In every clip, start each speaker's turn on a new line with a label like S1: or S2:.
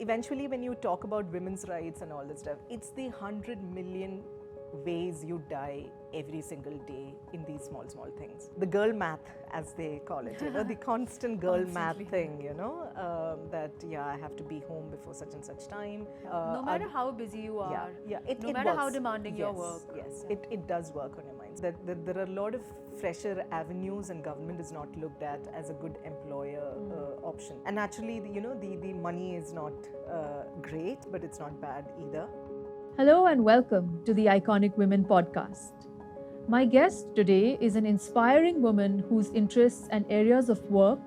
S1: eventually when you talk about women's rights and all this stuff, it's the 100 million ways you die every single day in these small things. The girl math, as they call it, the constant girl math thing, that I have to be home before such and such time.
S2: No matter how busy you are, no matter how demanding your work.
S1: Yes, it does work on your minds. There are a lot of fresher avenues, and government is not looked at as a good employer option. And naturally, the money is not great, but it's not bad either.
S2: Hello and welcome to the Iconic Women Podcast. My guest today is an inspiring woman whose interests and areas of work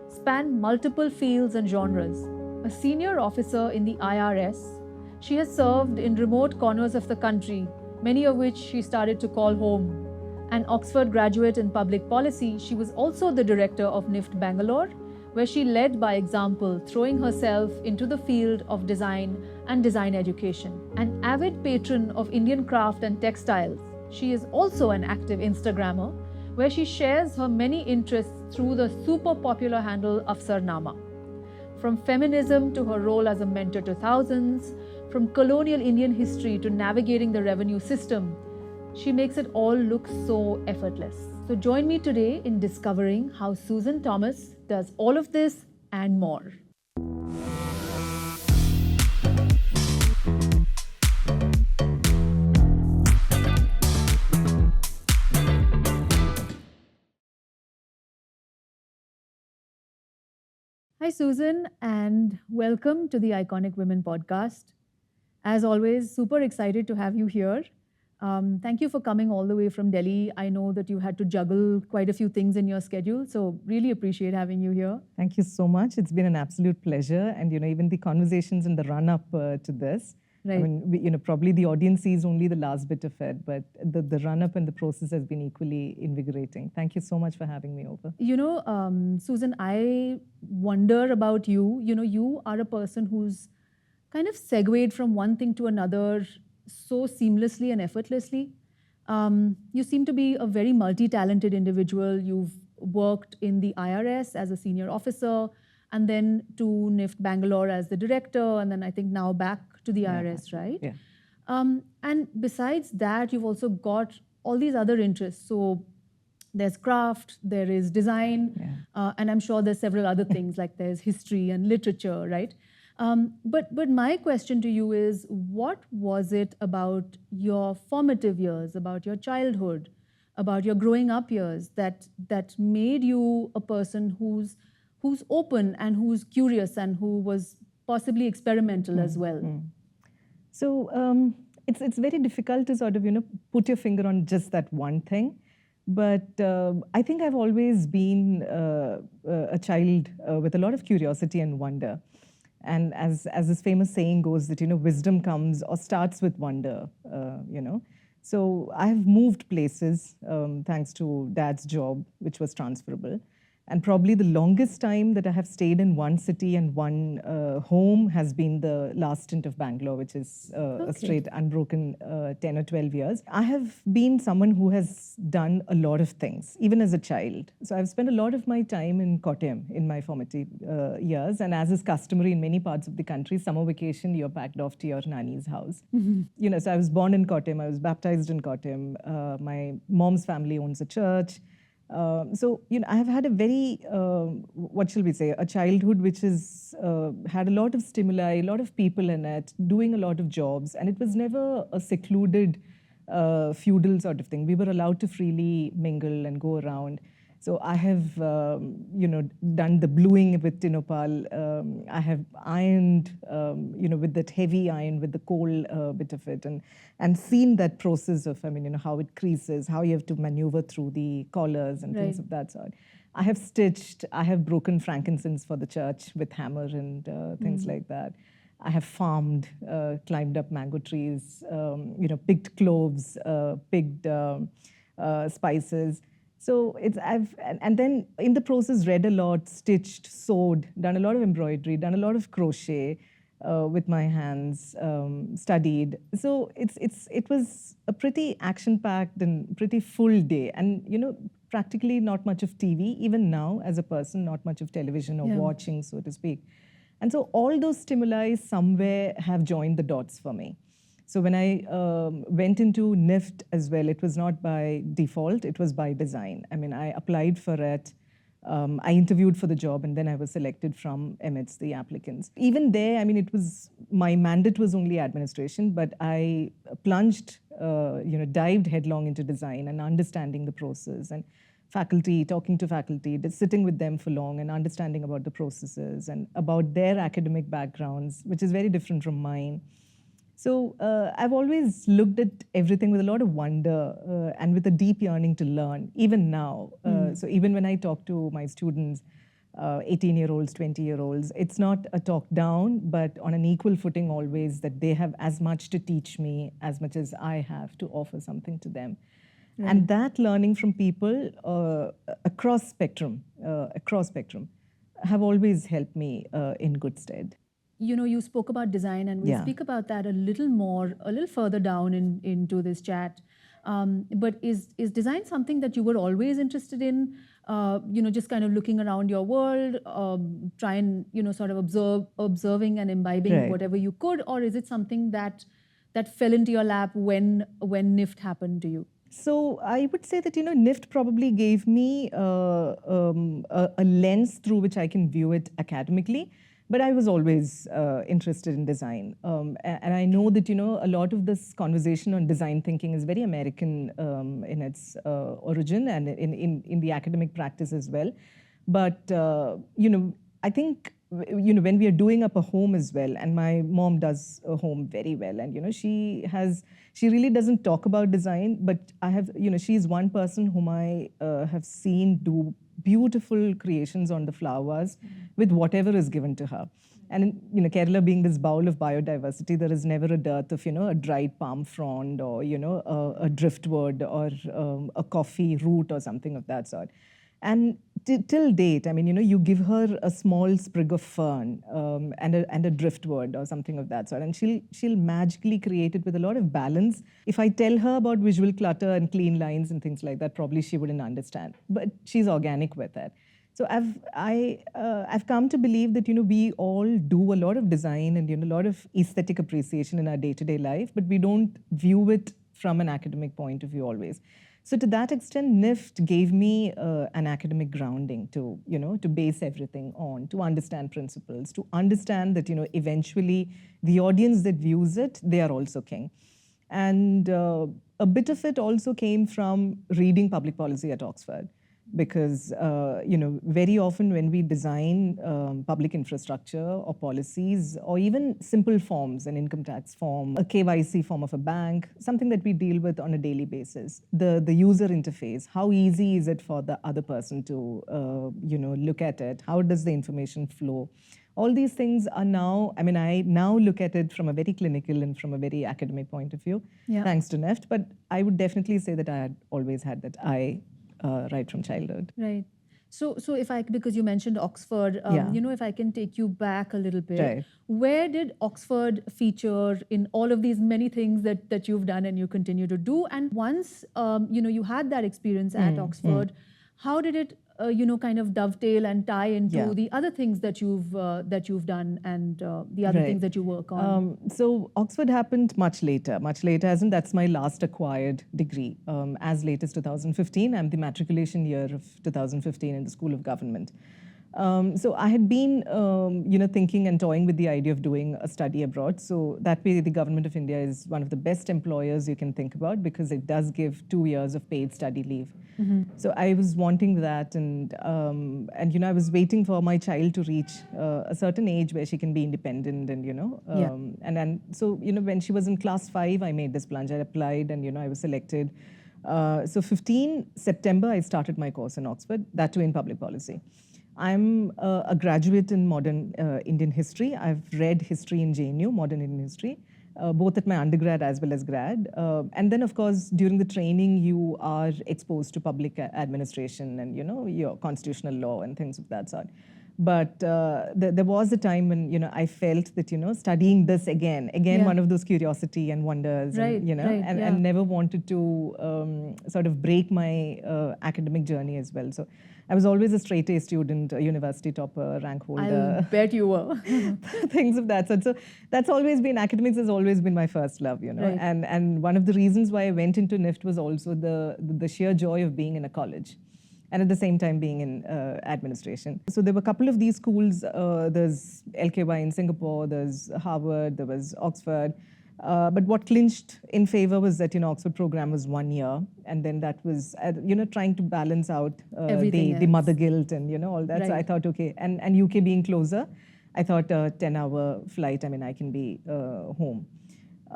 S2: span multiple fields and genres. A senior officer in the IRS, she has served in remote corners of the country, many of which she started to call home. An Oxford graduate in public policy, she was also the director of NIFT Bangalore, where she led by example, throwing herself into the field of design and design education. An avid patron of Indian craft and textiles, she is also an active Instagrammer, where she shares her many interests through the super popular handle Afsarnama. From feminism to her role as a mentor to thousands, from colonial Indian history to navigating the revenue system, she makes it all look so effortless. So join me today in discovering how Susan Thomas does all of this and more. Hi Susan, and welcome to the Iconic Women Podcast. As always, super excited to have you here. Thank you for coming all the way from Delhi. I know that you had to juggle quite a few things in your schedule, so really appreciate having you here.
S1: Thank you so much. It's been an absolute pleasure. And, even the conversations in the run-up to this,
S2: Right.
S1: I mean, probably the audience sees only the last bit of it, but the run-up and the process has been equally invigorating. Thank you so much for having me over.
S2: Susan, I wonder about you. You are a person who's kind of segued from one thing to another so seamlessly and effortlessly. You seem to be a very multi-talented individual. You've worked in the IRS as a senior officer, and then to NIFT Bangalore as the director, and then I think now back to the IRS, right?
S1: Yeah.
S2: And besides that, you've also got all these other interests. So there's craft, there is design, and I'm sure there's several other things like there's history and literature, right? But my question to you is, what was it about your formative years, about your childhood, about your growing up years that made you a person who's open and who's curious and who was possibly experimental as well?
S1: So it's very difficult to sort of put your finger on just that one thing. But I think I've always been a child with a lot of curiosity and wonder. And as this famous saying goes that, wisdom comes or starts with wonder, So I have moved places thanks to Dad's job, which was transferable. And probably the longest time that I have stayed in one city and one home has been the last stint of Bangalore, which is a straight unbroken 10 or 12 years. I have been someone who has done a lot of things, even as a child. So I've spent a lot of my time in Kottayam in my formative years. And as is customary in many parts of the country, summer vacation, you're packed off to your nanny's house. So I was born in Kottayam. I was baptized in Kottayam. My mom's family owns a church. I have had a very, a childhood which has had a lot of stimuli, a lot of people in it, doing a lot of jobs. And it was never a secluded, feudal sort of thing. We were allowed to freely mingle and go around. So I have, done the bluing with Tinopal. I have ironed, with that heavy iron, with the coal bit of it, and seen that process of, how it creases, how you have to maneuver through the collars and things of that sort. I have stitched, I have broken frankincense for the church with hammer and things like that. I have farmed, climbed up mango trees, picked cloves, picked spices. So and then in the process read a lot, stitched, sewed, done a lot of embroidery, done a lot of crochet with my hands, studied. So it was a pretty action-packed and pretty full day. And practically not much of TV, even now as a person, not much of television or watching, so to speak. And so all those stimuli somewhere have joined the dots for me. So when I went into NIFT as well, it was not by default, it was by design. I mean, I applied for it, I interviewed for the job, and then I was selected from amidst the applicants. Even there, I mean, it was, my mandate was only administration, but I plunged, dived headlong into design and understanding the process, and faculty, talking to faculty, sitting with them for long and understanding about the processes and about their academic backgrounds, which is very different from mine. So I've always looked at everything with a lot of wonder and with a deep yearning to learn, even now. So even when I talk to my students, 18-year-olds, 20-year-olds, it's not a talk down, but on an equal footing always, that they have as much to teach me as much as I have to offer something to them. Right. And that learning from people across spectrum, have always helped me in good stead.
S2: You spoke about design, and we'll speak about that a little further down into this chat. But is design something that you were always interested in? Just kind of looking around your world, try and sort of observing and imbibing whatever you could, or is it something that fell into your lap when NIFT happened to you?
S1: So I would say that NIFT probably gave me a lens through which I can view it academically. But I was always interested in design. And I know that, a lot of this conversation on design thinking is very American in its origin and in the academic practice as well. But, I think, when we are doing up a home as well, and my mom does a home very well, and, she really doesn't talk about design, but I have, she's one person whom I have seen do beautiful creations on the flowers with whatever is given to her. And Kerala being this bowl of biodiversity, there is never a dearth of a dried palm frond or a driftwood or a coffee root or something of that sort. And till date, I mean, you give her a small sprig of fern and a driftwood or something of that sort, and she'll magically create it with a lot of balance. If I tell her about visual clutter and clean lines and things like that, probably she wouldn't understand. But she's organic with it. So I've come to believe that we all do a lot of design and a lot of aesthetic appreciation in our day-to-day life, but we don't view it from an academic point of view always. So to that extent, NIFT gave me an academic grounding to base everything on, to understand principles, to understand that eventually the audience that views it, they are also king. And a bit of it also came from reading public policy at Oxford. Because very often when we design public infrastructure or policies, or even simple forms, an income tax form, a KYC form of a bank, something that we deal with on a daily basis, the user interface, how easy is it for the other person to look at it? How does the information flow? All these things are now, I mean, I now look at it from a very clinical and from a very academic point of view, thanks to NIFT. But I would definitely say that I had always had that eye right from childhood.
S2: Right. So because you mentioned Oxford, if I can take you back a little bit, where did Oxford feature in all of these many things that you've done and you continue to do? And once, you had that experience at Oxford, how did it, kind of dovetail and tie into the other things that you've done and the other things that you work on?
S1: So Oxford happened much later, as in that's my last acquired degree. As late as 2015, I'm the matriculation year of 2015 in the School of Government. So I had been, thinking and toying with the idea of doing a study abroad. So that way, the Government of India is one of the best employers you can think about because it does give 2 years of paid study leave. So I was wanting that, and I was waiting for my child to reach a certain age where she can be independent, and and so when she was in class 5, I made this plunge. I applied, and I was selected. So 15 September, I started my course in Oxford, that too in public policy. I'm a graduate in modern Indian history. I've read history in JNU, modern Indian history, both at my undergrad as well as grad. And then, of course, during the training, you are exposed to public administration and, your constitutional law and things of that sort. But there was a time when, I felt that, studying this again, one of those curiosity and wonders,
S2: Right,
S1: and never wanted to sort of break my academic journey as well. So I was always a straight A student, a university topper, rank holder.
S2: I bet you were.
S1: Things of that sort. So that's always been, academics has always been my first love,
S2: Right.
S1: And one of the reasons why I went into NIFT was also the sheer joy of being in a college, and at the same time being in administration. So there were a couple of these schools. There's LKY in Singapore, there's Harvard, there was Oxford. But what clinched in favor was that, Oxford program was 1 year. And then that was, trying to balance out the mother guilt and, all that.
S2: Right.
S1: So I thought, okay, and UK being closer, I thought a 10-hour flight, I can be home.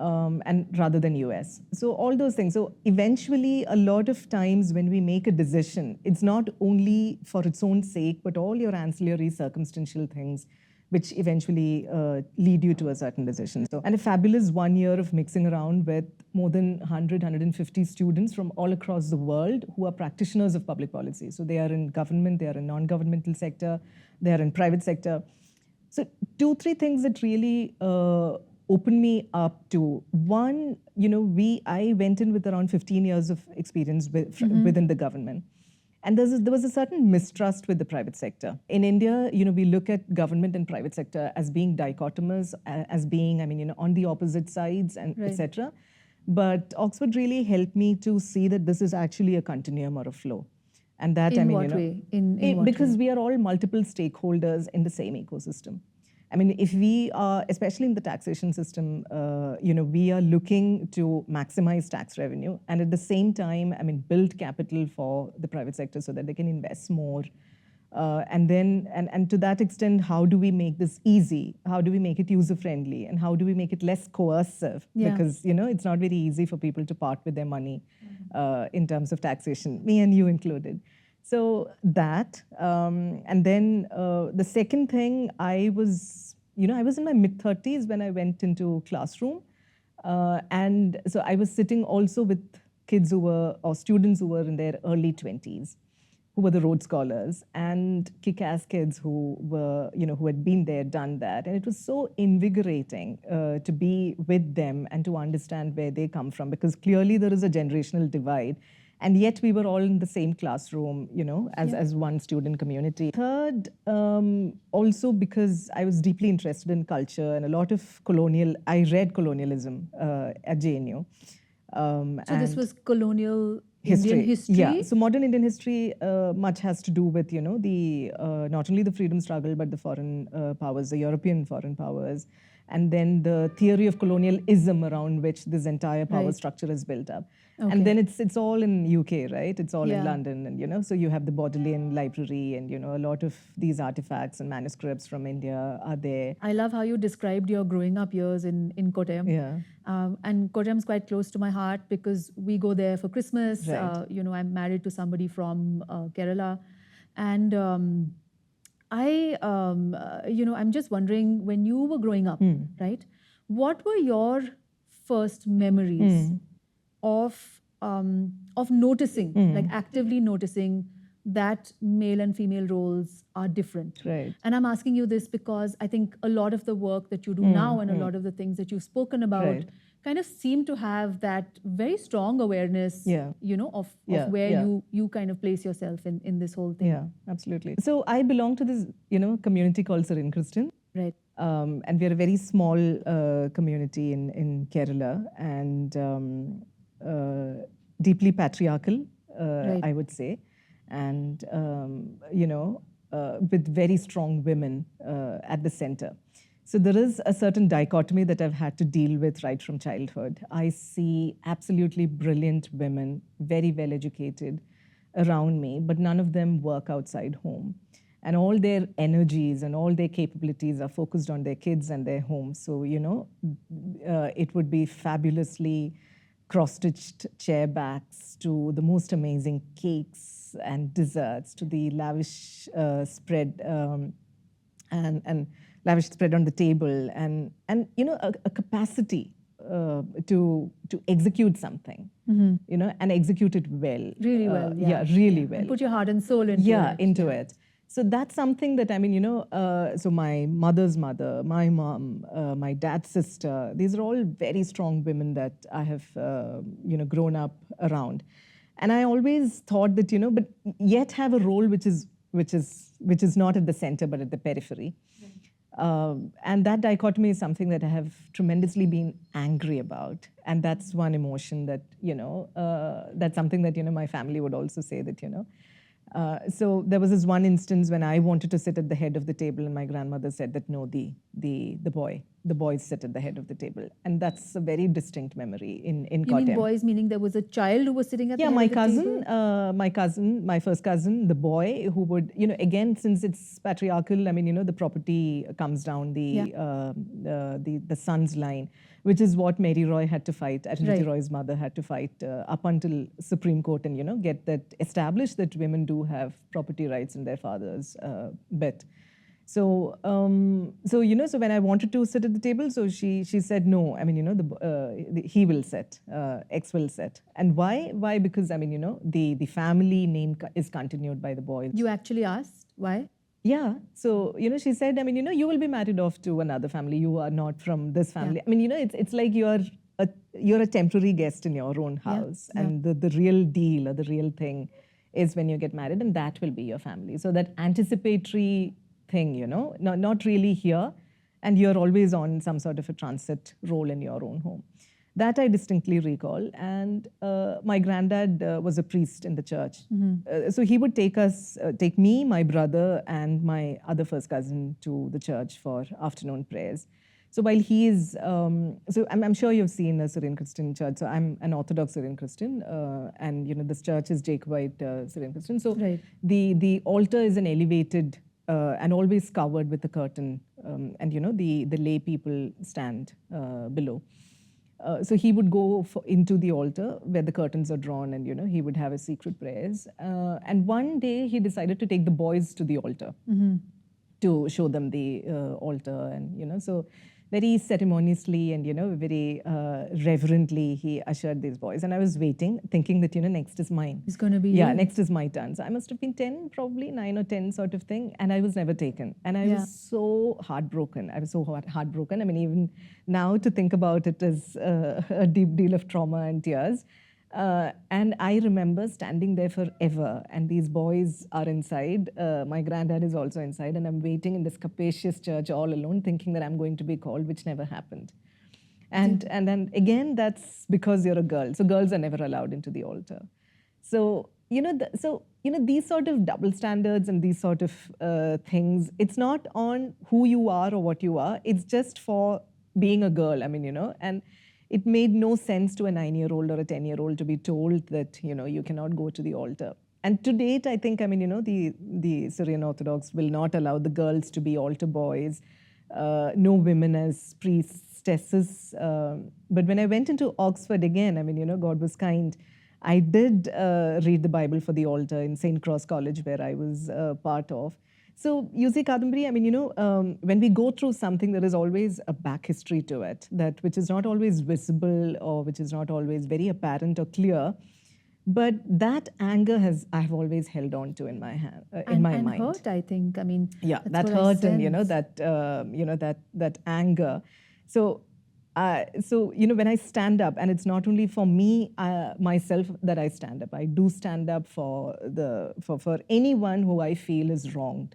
S1: And rather than US. So all those things. So eventually, a lot of times when we make a decision, it's not only for its own sake, but all your ancillary circumstantial things which eventually lead you to a certain decision. So, and a fabulous 1 year of mixing around with more than 100, 150 students from all across the world who are practitioners of public policy. So they are in government, they are in non-governmental sector, they are in private sector. So 2-3 things that really opened me up to. One, I went in with around 15 years of experience within the government. And there was a certain mistrust with the private sector. In India, we look at government and private sector as being dichotomous, as being, on the opposite sides, and
S2: Right.
S1: etc. But Oxford really helped me to see that this is actually a continuum or a flow. And that,
S2: In what way? In what
S1: because
S2: way?
S1: we are all multiple stakeholders in the same ecosystem. If we are, especially in the taxation system, we are looking to maximize tax revenue and at the same time, build capital for the private sector so that they can invest more. And to that extent, how do we make this easy? How do we make it user-friendly? And how do we make it less coercive?
S2: Yeah.
S1: Because, it's not very easy for people to part with their money in terms of taxation, me and you included. So that, and then the second thing, I was in my mid-30s when I went into classroom. And so I was sitting also with kids or students who were in their early 20s, who were the Rhodes Scholars, and kick-ass kids who were, who had been there, done that. And it was so invigorating to be with them and to understand where they come from, because clearly there is a generational divide. And yet we were all in the same classroom, as one student community. Third, also because I was deeply interested in culture and a lot of I read colonialism at JNU.
S2: So this was colonial Indian history?
S1: Yeah, so modern Indian history much has to do with, the not only the freedom struggle, but the foreign powers, the European foreign powers, and then the theory of colonialism around which this entire power structure is built up.
S2: Okay.
S1: And then it's all in UK, right? It's all
S2: Yeah.
S1: in London, and so you have the Bodleian Library, and a lot of these artifacts and manuscripts from India are there.
S2: I love how you described your growing up years in Kottayam.
S1: Yeah.
S2: And Kottayam's quite close to my heart because we go there for Christmas.
S1: Right.
S2: I'm married to somebody from Kerala. And I'm just wondering, when you were growing up, right, what were your first memories of noticing, like actively noticing that male and female roles are different?
S1: Right.
S2: And I'm asking you this because I think a lot of the work that you do now and a lot of the things that you've spoken about kind of seem to have that very strong awareness, of where you kind of place yourself in this whole thing.
S1: Yeah, absolutely. So I belong to this, community called Sarin Christian.
S2: Right.
S1: And we're a very small community in Kerala, and deeply patriarchal, I would say, and with very strong women at the center. So there is a certain dichotomy that I've had to deal with right from childhood. I see absolutely brilliant women, very well educated around me, but none of them work outside home. And all their energies and all their capabilities are focused on their kids and their homes. So, it would be fabulously cross-stitched chair backs to the most amazing cakes and desserts to the lavish spread and lavish spread on the table and a capacity to execute something, and execute it well.
S2: Really well,
S1: really well.
S2: And put your heart and soul into it.
S1: Yeah, into it. So that's something that, so my mother's mother, my mom, my dad's sister, these are all very strong women that I have, grown up around. And I always thought that, but yet have a role which is not at the center, but at the periphery. And that dichotomy is something that I have tremendously been angry about. And that's one emotion that, that's something that, my family would also say that, so there was this one instance when I wanted to sit at the head of the table, and my grandmother said that no, the boys sit at the head of the table, and that's a very distinct memory in Kottayam.
S2: You mean boys, meaning there was a child who was sitting at the head of the table?
S1: My first cousin, the boy who would, again, since it's patriarchal, the property comes down the son's line, which is what Mary Roy had to fight. Arundhati Roy's mother had to fight up until Supreme Court, and get that established that women do have property rights in their father's bit. So so when I wanted to sit at the table, so she said no. He will sit, X will sit, and why? Why? Because the family name is continued by the boys.
S2: You actually asked why?
S1: Yeah. So, she said, you will be married off to another family. You are not from this family. Yeah. It's like you're a temporary guest in your own house. Yeah. And the real deal or the real thing is when you get married, and that will be your family. So that anticipatory thing, not really here, and you're always on some sort of a transit role in your own home. That I distinctly recall. And my granddad was a priest in the church. Mm-hmm. So he would take me, my brother, and my other first cousin to the church for afternoon prayers. So while he is, so I'm sure you've seen a Syrian Christian church. So I'm an Orthodox Syrian Christian, and this church is Jacobite Syrian Christian. So the altar is an elevated and always covered with a curtain, and the lay people stand below. So he would go into the altar where the curtains are drawn, and he would have his secret prayers. And one day he decided to take the boys to the altar to show them the altar, and so very ceremoniously and very reverently he ushered these boys. And I was waiting, thinking that next is mine.
S2: It's going to be
S1: next is my turn. So I must have been 10, probably 9 or 10 sort of thing, and I was never taken. And I was so heartbroken. I was so heartbroken. Even now to think about it is a deep deal of trauma and tears. And I remember standing there forever, and these boys are inside. My granddad is also inside, and I'm waiting in this capacious church all alone, thinking that I'm going to be called, which never happened. And then again, that's because you're a girl. So girls are never allowed into the altar. So these sort of double standards and these sort of things. It's not on who you are or what you are. It's just for being a girl. And it made no sense to a 9-year-old or a 10-year-old to be told that, you cannot go to the altar. And to date, I think, the Syrian Orthodox will not allow the girls to be altar boys, no women as priestesses. But when I went into Oxford again, God was kind. I did read the Bible for the altar in St. Cross College, where I was part of. So, you see, Kadambari, when we go through something, there is always a back history to it, which is not always visible or which is not always very apparent or clear. But that anger I have always held on to in my mind.
S2: And hurt, I think.
S1: That hurt, and that anger. So when I stand up, and it's not only for me myself that I stand up. I do stand up for anyone who I feel is wronged.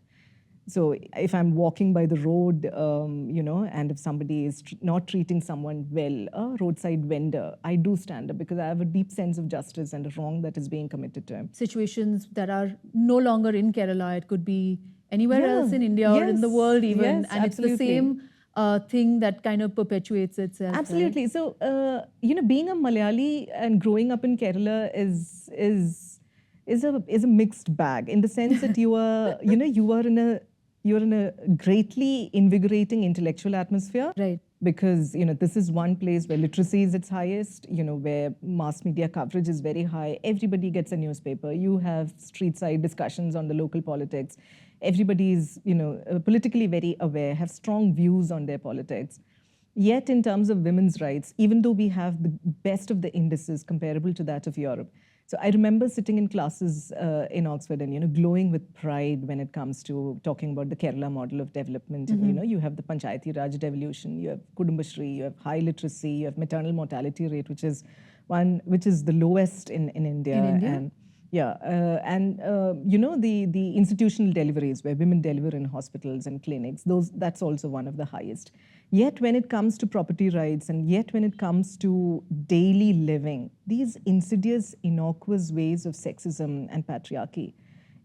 S1: So if I'm walking by the road, and if somebody is not treating someone well, a roadside vendor, I do stand up because I have a deep sense of justice and a wrong that is being committed to him.
S2: Situations that are no longer in Kerala, it could be anywhere else in India or in the world even, and absolutely. It's the same thing that kind of perpetuates itself.
S1: Absolutely. Right? So, being a Malayali and growing up in Kerala is a mixed bag, in the sense that you are you're in a greatly invigorating intellectual atmosphere.
S2: Right.
S1: Because, this is one place where literacy is its highest, where mass media coverage is very high. Everybody gets a newspaper. You have street side discussions on the local politics. Everybody is, politically very aware, have strong views on their politics. Yet, in terms of women's rights, even though we have the best of the indices comparable to that of Europe, So I remember sitting in classes in Oxford and glowing with pride when it comes to talking about the Kerala model of development. And you have the Panchayati Raj devolution, you have Kudumbashree, you have high literacy, you have maternal mortality rate, which is the lowest in India.
S2: In India?
S1: And the institutional deliveries where women deliver in hospitals and clinics, that's also one of the highest. Yet when it comes to property rights, and yet when it comes to daily living, these insidious, innocuous ways of sexism and patriarchy,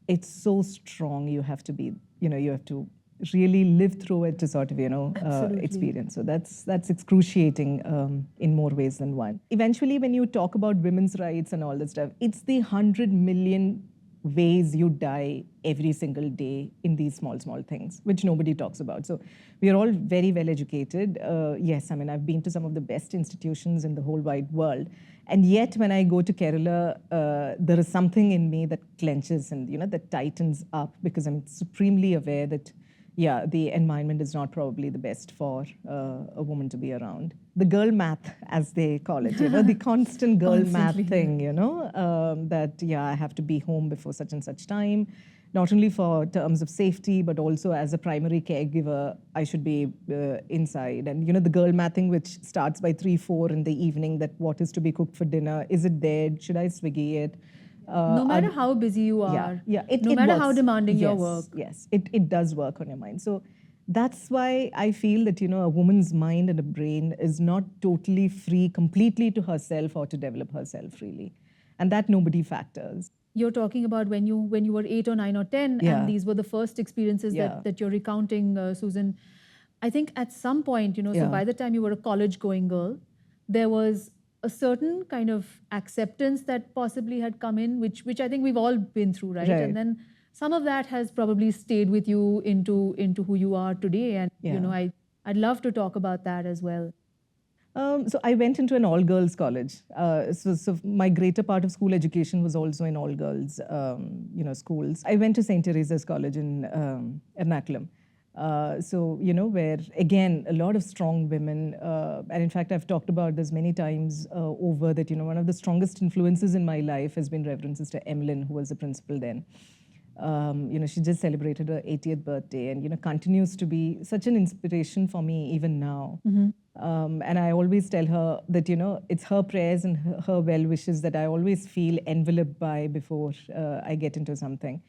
S1: it's so strong. You have to really live through it to sort of experience. So that's excruciating in more ways than one. Eventually, when you talk about women's rights and all that stuff, it's the 100 million ways you die every single day in these small things, which nobody talks about. So we are all very well educated. Yes, I mean, I've been to some of the best institutions in the whole wide world. And yet when I go to Kerala, there is something in me that clenches and that tightens up, because I'm supremely aware that the environment is not probably the best for a woman to be around. The girl math, as they call it, the constant girl math thing, that, I have to be home before such and such time, not only for terms of safety, but also as a primary caregiver, I should be inside. And, the girl mathing, which starts by 3-4 in the evening, that what is to be cooked for dinner, is it there, should I Swiggy it?
S2: No matter how busy you are, no matter how demanding your work.
S1: Yes, it does work on your mind. So that's why I feel that, a woman's mind and a brain is not totally free completely to herself or to develop herself freely. And that nobody factors.
S2: You're talking about when you were 8 or 9 or 10, and these were the first experiences that you're recounting, Susan. I think at some point, so by the time you were a college-going girl, there was a certain kind of acceptance that possibly had come in, which I think we've all been through, right? And then some of that has probably stayed with you into who you are today. And I'd love to talk about that as well.
S1: So I went into an all-girls college. So my greater part of school education was also in all-girls, schools. I went to St. Teresa's College in Ernakulam. Where, again, a lot of strong women, and in fact, I've talked about this many times over that, one of the strongest influences in my life has been Reverend Sister Emmeline, who was the principal then. She just celebrated her 80th birthday and, continues to be such an inspiration for me even now. And I always tell her that, it's her prayers and her well wishes that I always feel enveloped by before I get into something.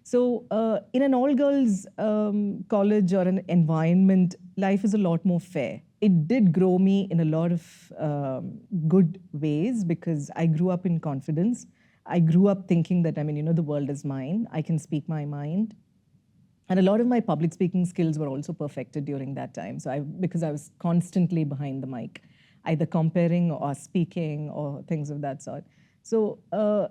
S1: So in an all-girls college or an environment, life is a lot more fair. It did grow me in a lot of good ways, because I grew up in confidence. I grew up thinking that, the world is mine. I can speak my mind. And a lot of my public speaking skills were also perfected during that time. So because I was constantly behind the mic, either comparing or speaking or things of that sort. So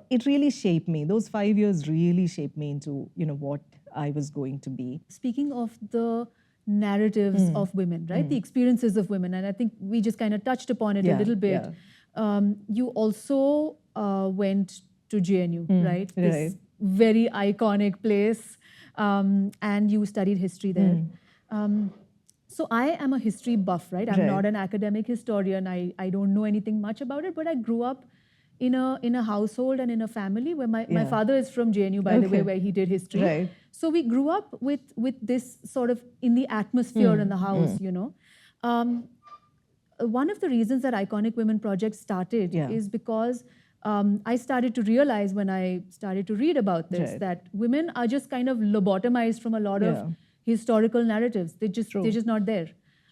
S1: it really shaped me. Those 5 years really shaped me into, what I was going to be.
S2: Speaking of the narratives of women, right? The experiences of women. And I think we just kind of touched upon it a little bit. You also went to JNU, right? This very iconic place. And you studied history there. So I am a history buff, right? I'm not an academic historian. I don't know anything much about it, but I grew up in a household and in a family where my father is from JNU, by the way, where he did history. So we grew up with this sort of in the atmosphere in the house, One of the reasons that Iconic Women Project started is because I started to realize when I started to read about this that women are just kind of lobotomized from a lot of historical narratives. They're just not there.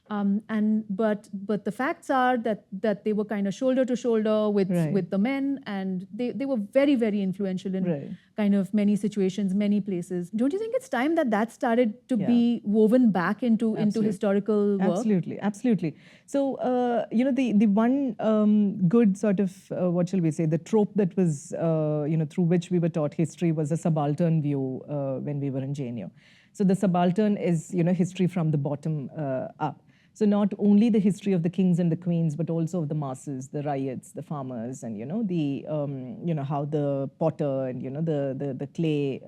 S2: But the facts are that they were kind of shoulder to shoulder with the men, and they were very, very influential in kind of many situations, many places. Don't you think it's time that started to be woven back into historical work?
S1: Absolutely. So the one good sort of what shall we say, the trope that was through which we were taught history was a subaltern view when we were in JNU. So the subaltern is history from the bottom up. So not only the history of the kings and the queens, but also of the masses, the riots, the farmers, and the how the potter and the clay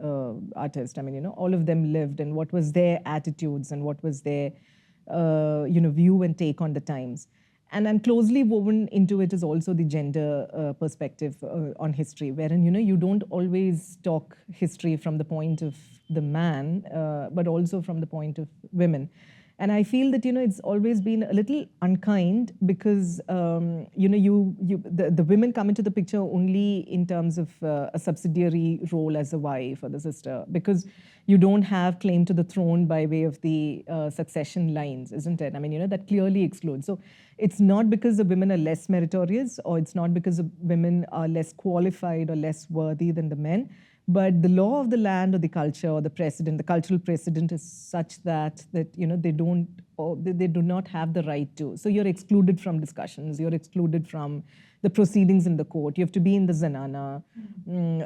S1: artist. I mean all of them lived, and what was their attitudes and what was their view and take on the times. And closely woven into it is also the gender perspective on history, wherein, you don't always talk history from the point of the man, but also from the point of women. And I feel that, it's always been a little unkind because, the women come into the picture only in terms of a subsidiary role as a wife or the sister, because you don't have claim to the throne by way of the succession lines, isn't it? I mean, that clearly excludes. So it's not because the women are less meritorious, or it's not because the women are less qualified or less worthy than the men. But the law of the land or the culture or the precedent, the cultural precedent is such that they don't, or they do not have the right to. So you're excluded from discussions. You're excluded from the proceedings in the court. You have to be in the zanana.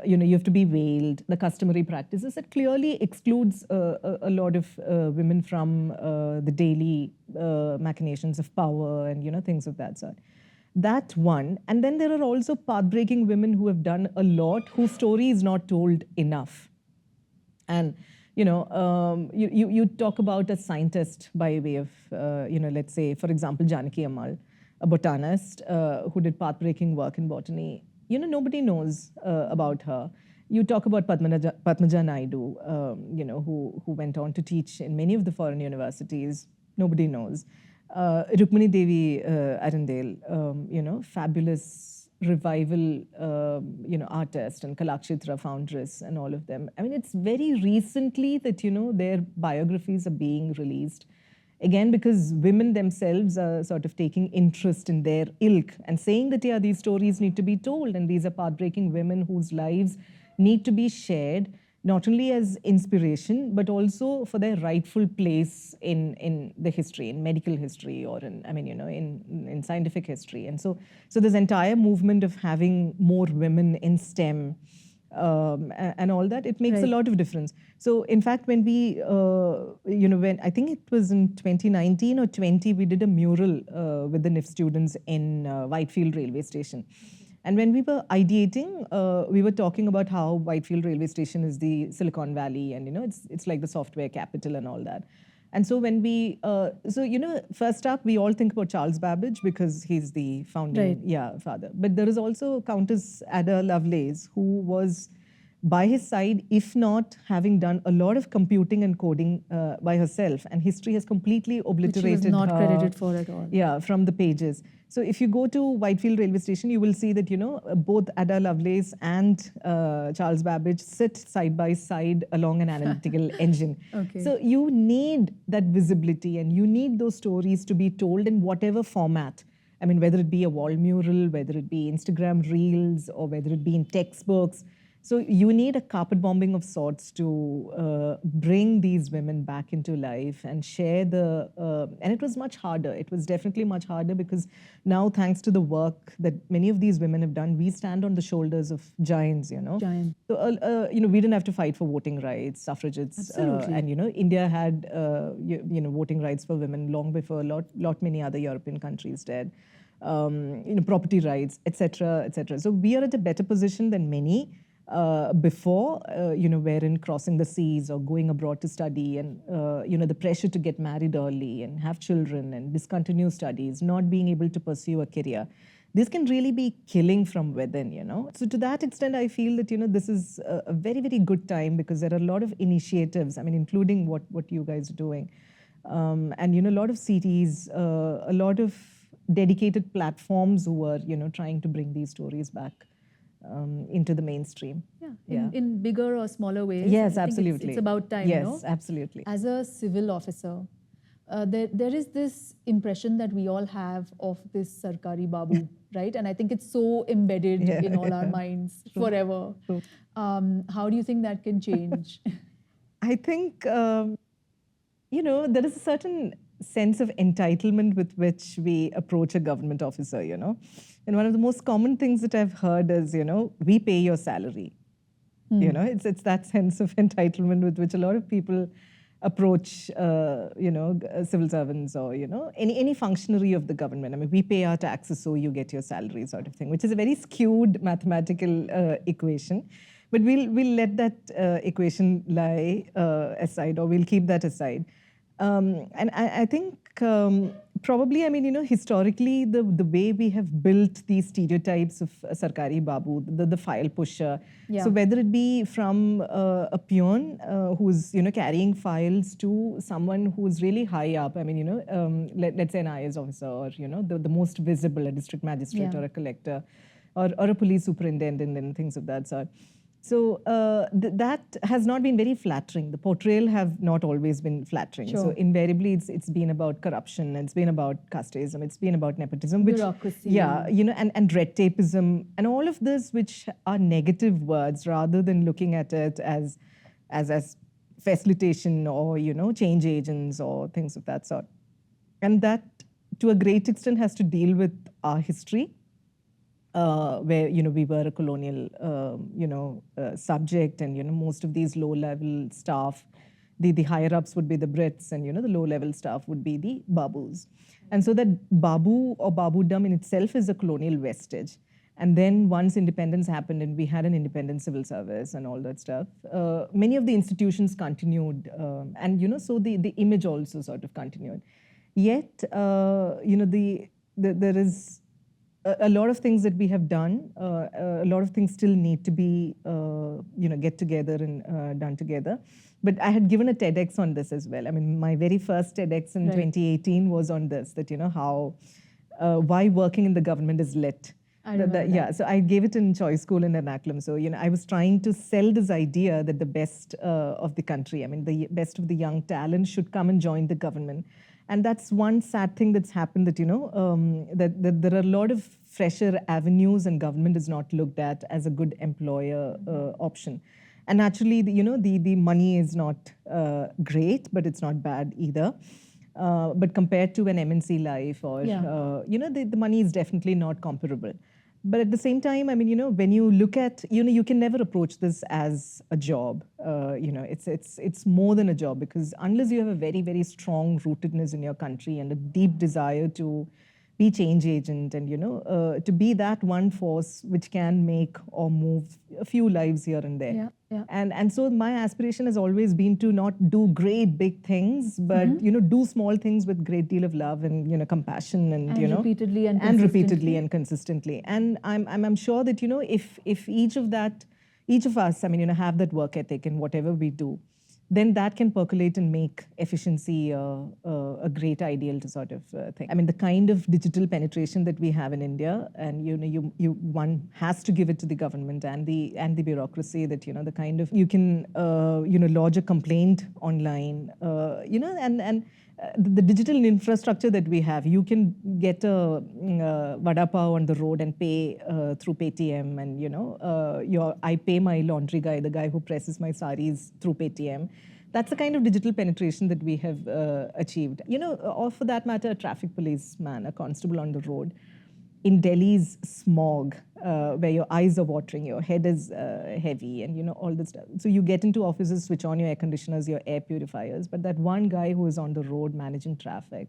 S1: You have to be veiled. The customary practices that clearly excludes a lot of women from the daily machinations of power and things of that sort. That one. And then there are also path-breaking women who have done a lot, whose story is not told enough. And, you talk about a scientist by way of, let's say, for example, Janaki Ammal, a botanist who did path-breaking work in botany. Nobody knows about her. You talk about Padmaja Naidu, who went on to teach in many of the foreign universities. Nobody knows. Rukmini Devi Arundel, fabulous revival, artist, and Kalakshetra foundress, and all of them. I mean, it's very recently that, their biographies are being released. Again, because women themselves are sort of taking interest in their ilk and saying that, yeah, these stories need to be told, and these are path-breaking women whose lives need to be shared, not only as inspiration, but also for their rightful place in the history, in medical history, or in scientific history. And so this entire movement of having more women in STEM and all that, it makes a lot of difference. So in fact, when we, when I think it was in 2019 or 20, we did a mural with the NIFT students in Whitefield railway station. And when we were ideating, we were talking about how Whitefield railway station is the Silicon Valley, and it's like the software capital and all that. And so when we, first up, we all think about Charles Babbage because he's the founding father. But there is also Countess Ada Lovelace, who was by his side, if not having done a lot of computing and coding by herself. And history has completely obliterated
S2: Which she was not
S1: her,
S2: credited for at all.
S1: Yeah, from the pages. So if you go to Whitefield railway station, you will see that, both Ada Lovelace and Charles Babbage sit side by side along an analytical engine.
S2: Okay.
S1: So you need that visibility, and you need those stories to be told in whatever format. I mean, whether it be a wall mural, whether it be Instagram reels, or whether it be in textbooks. So you need a carpet bombing of sorts to bring these women back into life and share the, and it was much harder. It was definitely much harder because now, thanks to the work that many of these women have done, we stand on the shoulders of giants,
S2: Giant.
S1: So, we didn't have to fight for voting rights, suffragettes.
S2: Absolutely.
S1: And, India had, voting rights for women long before a lot many other European countries did. Property rights, et cetera, et cetera. So we are at a better position than many. Before, wherein crossing the seas or going abroad to study, and, the pressure to get married early and have children and discontinue studies, not being able to pursue a career. This can really be killing from within, So to that extent, I feel that, this is a very, very good time because there are a lot of initiatives, I mean, including what you guys are doing. And, a lot of cities, a lot of dedicated platforms who are, trying to bring these stories back. Into the mainstream.
S2: In bigger or smaller ways.
S1: Yes,
S2: I think
S1: absolutely.
S2: It's about time,
S1: Yes, absolutely.
S2: As a civil officer, there is this impression that we all have of this Sarkari Babu, right? And I think it's so embedded in all our minds forever.
S1: True.
S2: How do you think that can change?
S1: I think, there is a certain sense of entitlement with which we approach a government officer, And one of the most common things that I've heard is, we pay your salary. It's that sense of entitlement with which a lot of people approach, civil servants or, any functionary of the government. I mean, we pay our taxes, so you get your salary sort of thing, which is a very skewed mathematical equation. But we'll let that equation lie aside, or we'll keep that aside. And I think Probably, I mean, historically, the way we have built these stereotypes of Sarkari Babu, the file pusher.
S2: Yeah.
S1: So whether it be from a peon who's, carrying files to someone who's really high up, I mean, let's say an IAS officer or, the most visible, a district magistrate
S2: Yeah.
S1: or a collector or a police superintendent and things of that sort. So that has not been very flattering. The portrayal have not always been flattering.
S2: Sure.
S1: So invariably, it's been about corruption, it's been about casteism, it's been about nepotism, which
S2: bureaucracy.
S1: Yeah, and red tapeism, and all of this, which are negative words, rather than looking at it as facilitation or change agents or things of that sort. And that, to a great extent, has to deal with our history. Where we were a colonial subject, and most of these low-level staff, the higher-ups would be the Brits, and the low-level staff would be the Babus. And so that Babu or Babudam in itself is a colonial vestige. And then once independence happened and we had an independent civil service and all that stuff, many of the institutions continued, and so the image also sort of continued. Yet, there is a lot of things that we have done, a lot of things still need to be, get together and done together. But I had given a TEDx on this as well. I mean, my very first TEDx in 2018 was on this, that, how, why working in the government is lit.
S2: I remember that.
S1: Yeah, so I gave it in Choice School in Ernakulam. So, I was trying to sell this idea that the best of the country, I mean, the best of the young talent should come and join the government. And that's one sad thing that's happened, that, that there are a lot of fresher avenues and government is not looked at as a good employer option. And naturally, the money is not great, but it's not bad either. But compared to an MNC life or, the money is definitely not comparable. But at the same time, I mean, when you look at, you can never approach this as a job. It's more than a job, because unless you have a very, very strong rootedness in your country and a deep desire to be change agent and, to be that one force which can make or move a few lives here and there.
S2: Yeah, yeah.
S1: And so my aspiration has always been to not do great big things, but, do small things with great deal of love and, compassion and
S2: repeatedly and
S1: repeatedly and consistently. And I'm sure that, if each of us, I mean, have that work ethic in whatever we do, then that can percolate and make efficiency a great ideal to sort of thing. I mean, the kind of digital penetration that we have in India, and one has to give it to the government and the bureaucracy, that the kind of, you can lodge a complaint online, and the digital infrastructure that we have, you can get a vada pav on the road and pay through Paytm, and I pay my laundry guy, the guy who presses my saris, through Paytm. That's the kind of digital penetration that we have achieved. Or for that matter, a traffic policeman, a constable on the road. In Delhi's smog, where your eyes are watering, your head is heavy, and all this stuff. So you get into offices, switch on your air conditioners, your air purifiers, but that one guy who is on the road managing traffic,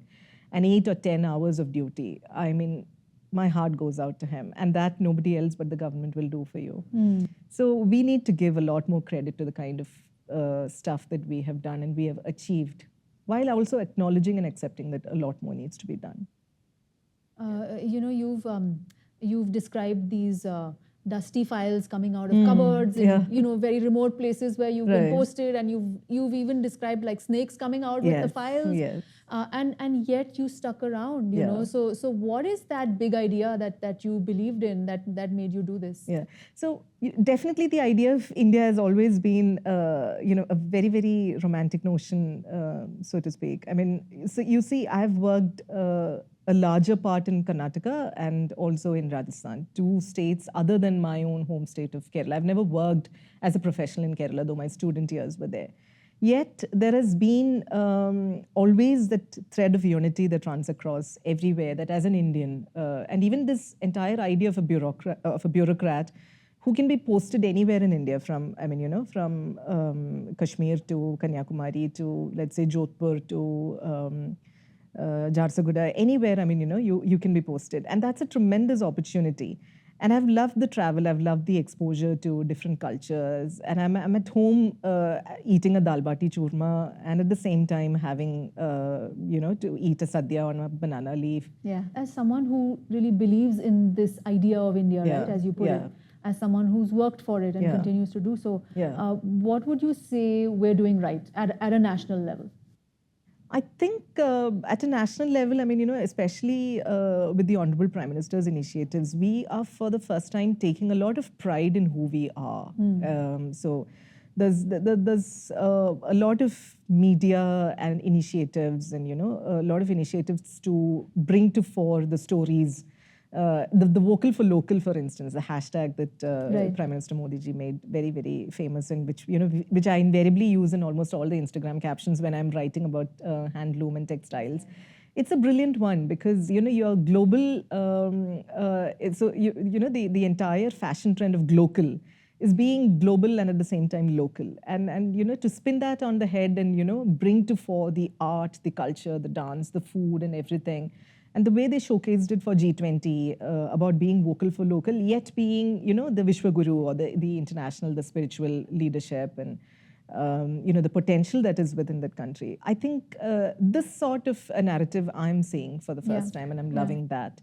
S1: and 8 or 10 hours of duty, I mean, my heart goes out to him, and that nobody else but the government will do for you. So we need to give a lot more credit to the kind of stuff that we have done and we have achieved, while also acknowledging and accepting that a lot more needs to be done.
S2: You've described these dusty files coming out of cupboards in very remote places where you've been posted, and you've even described like snakes coming out with the files.
S1: Yes.
S2: And yet you stuck around, you know. So what is that big idea that you believed in that made you do this?
S1: Yeah. So definitely the idea of India has always been a very, very romantic notion, so to speak. I mean, so you see, I've worked a larger part in Karnataka and also in Rajasthan, 2 states other than my own home state of Kerala. I've never worked as a professional in Kerala, though my student years were there. Yet there has been always that thread of unity that runs across everywhere, that as an Indian, and even this entire idea of a bureaucrat who can be posted anywhere in India, from Kashmir to Kanyakumari to, let's say, Jodhpur to Jharsuguda, anywhere, you can be posted. And that's a tremendous opportunity. And I've loved the travel. I've loved the exposure to different cultures. And I'm at home eating a dal bati churma, and at the same time having, to eat a sadhya on a banana leaf.
S2: Yeah, as someone who really believes in this idea of India, right, as you put it, as someone who's worked for it and continues to do so, what would you say we're doing right at a national level?
S1: I think at a national level, I mean, especially with the Honorable Prime Minister's initiatives, we are for the first time taking a lot of pride in who we are. So there's a lot of media and initiatives and, a lot of initiatives to bring to fore the stories. The vocal for local, for instance, the hashtag that Prime Minister Modi ji made very, very famous, and which I invariably use in almost all the Instagram captions when I'm writing about handloom and textiles. It's a brilliant one because you're global. So the entire fashion trend of global is being global and at the same time local, and to spin that on the head and bring to fore the art, the culture, the dance, the food, and everything. And the way they showcased it for G20 about being vocal for local, yet being, the Vishwa Guru or the international, the spiritual leadership and, the potential that is within that country. I think this sort of a narrative I'm seeing for the first time, and I'm loving that.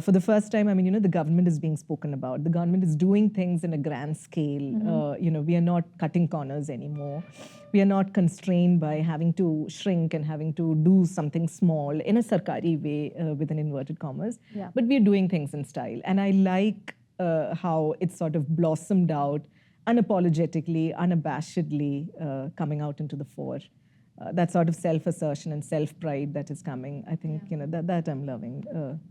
S1: For the first time, I mean, the government is being spoken about. The government is doing things in a grand scale. We are not cutting corners anymore. We are not constrained by having to shrink and having to do something small in a sarkari way, with an inverted commas. But we are doing things in style. And I like how it's sort of blossomed out unapologetically, unabashedly, coming out into the fore. That sort of self-assertion and self-pride that is coming, I think, that I'm loving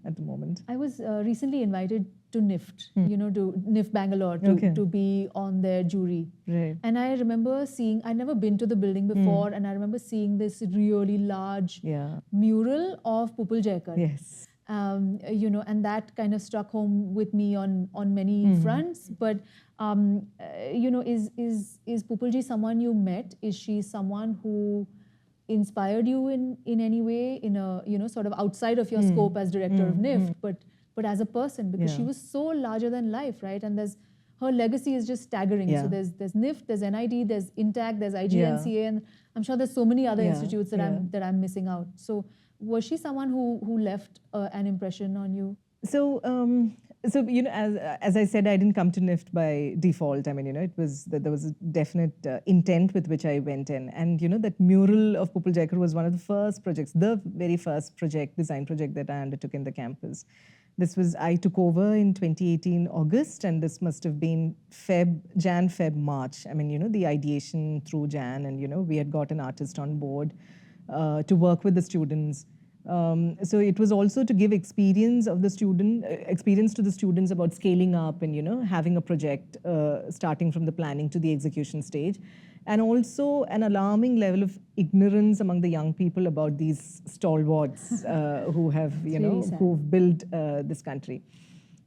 S1: at the moment.
S2: I was recently invited to NIFT, to NIFT Bangalore to be on their jury.
S1: Right.
S2: And I remember seeing, I'd never been to the building before, and I remember seeing this really large mural of Pupul Jaikar.
S1: Yes.
S2: And that kind of struck home with me on many fronts. But is Pupulji someone you met? Is she someone who inspired you in any way, in a sort of outside of your scope as director of NIFT, but as a person, because she was so larger than life, right? And her legacy is just staggering. So there's NIFT, there's NID, there's INTAC, there's IGNCA, and I'm sure there's so many other institutes that I'm missing out. So was she someone who left an impression on you?
S1: So as I said, I didn't come to NIFT by default. I mean, it was there was a definite intent with which I went in, and that mural of Pupul Jaikar was one of the first projects, the very first design project that I undertook in the campus. I took over in 2018 August, and this must have been Jan, Feb, March. I mean, the ideation through Jan, and we had got an artist on board to work with the students. So it was also to give experience to the students about scaling up and having a project starting from the planning to the execution stage, and also an alarming level of ignorance among the young people about these stalwarts who have who've built this country.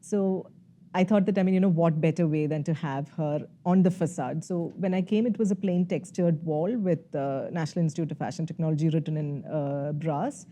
S1: So I thought that, I mean, what better way than to have her on the facade. So when I came, it was a plain textured wall with National Institute of Fashion Technology written in brass.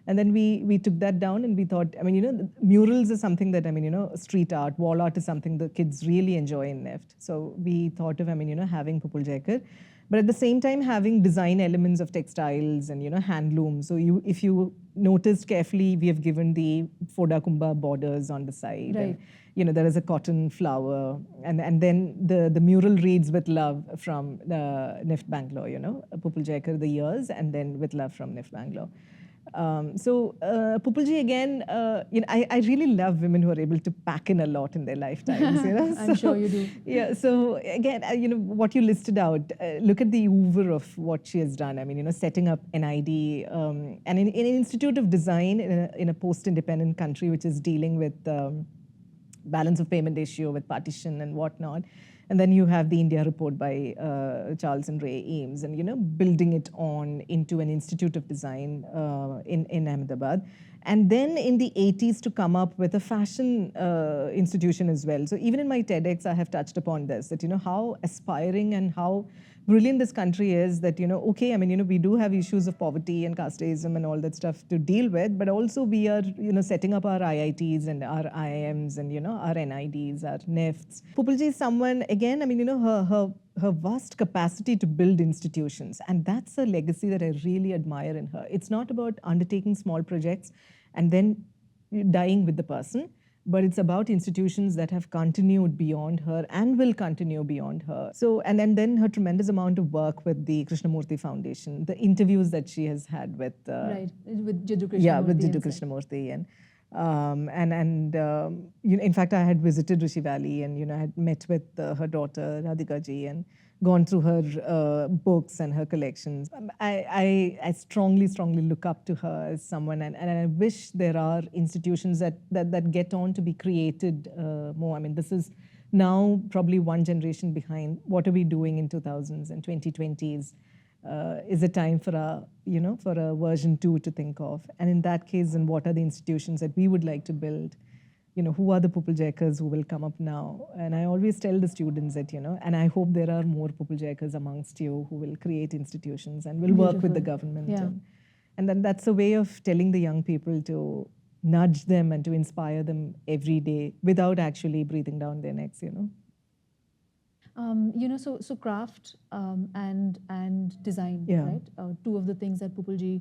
S1: And then we took that down and we thought, I mean, murals is something that, I mean, street art, wall art is something the kids really enjoy in NIFT. So we thought of, I mean, having Pupul Jaikar, but at the same time having design elements of textiles and, handloom. So if you noticed carefully, we have given the Foda Kumbha borders on the side.
S2: Right.
S1: And, there is a cotton flower. And then the mural reads "With Love" from NIFT Bangalore, Pupul Jaikar, the years, and then "With Love" from NIFT Bangalore. So Pupulji, again, I really love women who are able to pack in a lot in their lifetimes.
S2: I'm sure you do.
S1: Yeah. So again, what you listed out, look at the oeuvre of what she has done. I mean, setting up NID and in an institute of design in a post-independent country which is dealing with balance of payment issue with partition and whatnot. And then you have the India report by Charles and Ray Eames, and building it on into an institute of design in Ahmedabad. And then in the 80s to come up with a fashion institution as well. So even in my TEDx, I have touched upon this, that how aspiring and how brilliant this country is that, okay, I mean, we do have issues of poverty and casteism and all that stuff to deal with, but also we are, setting up our IITs and our IIMs and, our NIDs, our NIFTs. Pupulji is someone, again, I mean, her vast capacity to build institutions. And that's a legacy that I really admire in her. It's not about undertaking small projects and then dying with the person, but it's about institutions that have continued beyond her and will continue beyond her. So, and then her tremendous amount of work with the Krishnamurti Foundation, the interviews that she has had with...
S2: with Jiddu Krishnamurti.
S1: Yeah, with Jiddu Krishnamurti. In fact, I had visited Rishi Valley and, I had met with her daughter, Radhika ji, and gone through her books and her collections. I strongly look up to her as someone, and I wish there are institutions that get on to be created more. I mean, this is now probably one generation behind. What are we doing in 2000s and 2020s? Is it time for a version 2 to think of? And in that case, then what are the institutions that we would like to build? Who are the Pupuljaikars who will come up now? And I always tell the students that, and I hope there are more Pupuljaikars amongst you who will create institutions and will work with the government.
S2: Yeah.
S1: And then that's a way of telling the young people to nudge them and to inspire them every day without actually breathing down their necks,
S2: So craft and design, right? Two of the things that Pupulji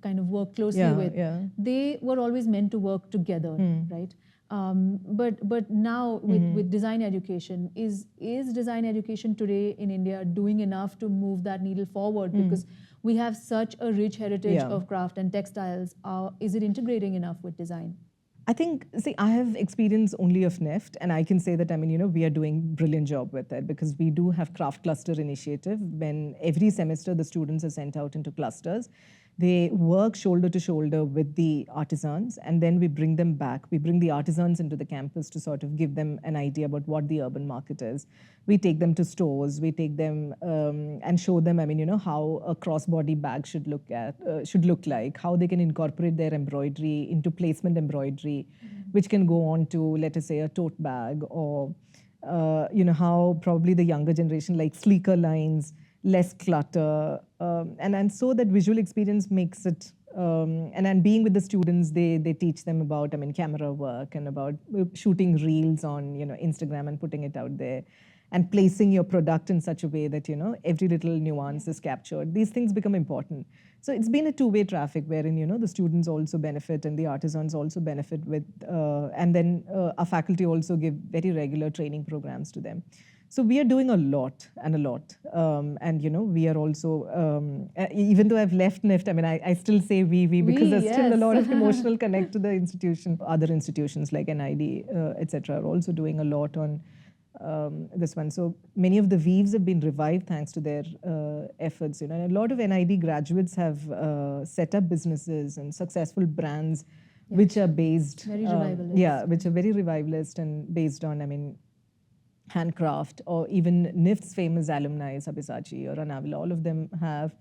S2: kind of work closely with.
S1: Yeah.
S2: They were always meant to work together, right? But now with design education, is design education today in India doing enough to move that needle forward? Because we have such a rich heritage of craft and textiles. Is it integrating enough with design?
S1: I think, I have experience only of NIFT, and I can say that, I mean, we are doing brilliant job with it because we do have craft cluster initiative. When every semester the students are sent out into clusters, they work shoulder to shoulder with the artisans, and then we bring them back. We bring the artisans into the campus to sort of give them an idea about what the urban market is. We take them to stores. We take them and show them, I mean, how a crossbody bag should look like, how they can incorporate their embroidery into placement embroidery, which can go on to, let us say, a tote bag, or how probably the younger generation like sleeker lines, less clutter, and so that visual experience makes it, and being with the students, they teach them about, I mean, camera work and about shooting reels on, Instagram and putting it out there, and placing your product in such a way that, every little nuance is captured. These things become important. So it's been a two-way traffic wherein, the students also benefit and the artisans also benefit with, and then our faculty also give very regular training programs to them. So we are doing a lot. And, we are also, even though I've left NIFT, I mean, I still say we because there's still a lot of emotional connect to the institution. Other institutions like NID, etc., are also doing a lot on this one. So many of the weaves have been revived thanks to their efforts. And a lot of NID graduates have set up businesses and successful brands, which are based...
S2: Very revivalist.
S1: Which are very revivalist and based on, I mean, handcraft, or even NIFT's famous alumni, Sabyasachi or Anavila, all of them have